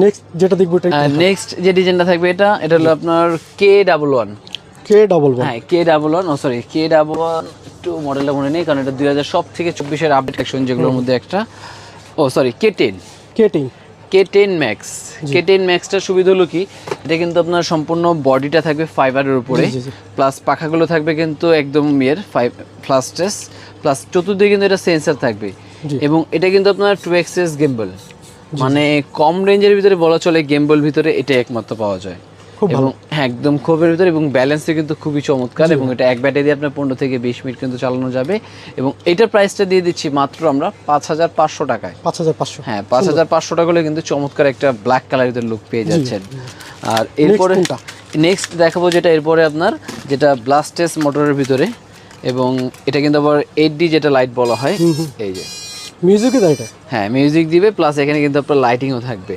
next যেটা দেখবো এটা নেক্সট যে ডিজাইনটা থাকবে এটা হলো আপনার K11 হ্যাঁ K11 সরি K11 একটু মডেলটা মনে নেই কারণ এটা 2000 সব থেকে 24 এর আপডেট কালেকশন যেগুলোর মধ্যে একটা সরি K10 ম্যাক্স K10 ম্যাক্সটার সুবিধা হলো কি এটা কিন্তু আপনার সম্পূর্ণ বডিটা থাকবে ফাইবারের উপরে প্লাস পাখাগুলো থাকবে কিন্তু একদম ফ্লাস্টেস প্লাস চতুর্দিকে কিন্তু এটা সেন্সর থাকবে এবং এটা কিন্তু আপনার 2 গেম্বল মানে কম রেঞ্জের ভিতরে বলা চলে গেম্বল ভিতরে এটা একমাত্র পাওয়া যায় এবং একদম খোপের ভিতরে এবং ব্যালেন্সে কিন্তু খুবই চমৎকার এবং এটা এক ব্যাটারি দিয়ে আপনার 15 থেকে 20 মিনিট কিন্তু চালানো যাবে এবং এটার প্রাইসটা দিয়ে দিচ্ছি মাত্র আমরা 5500 টাকায় 5500 হ্যাঁ 5500 টাকা হলে কিন্তু চমৎকার একটা ব্ল্যাক কালারের লুক পেয়ে যাচ্ছেন আর এরপরে নেক্সট দেখাবো যেটা এরপরে আপনার যেটা ব্লাস্টেস মোটরের ভিতরে এবং এটা কিন্তু আবার 8D যেটা লাইট বলা হয় এই যে মিউজিকই দেয় এটা হ্যাঁ মিউজিক দিবে প্লাস এখানে কিন্তু আপনার লাইটিংও থাকবে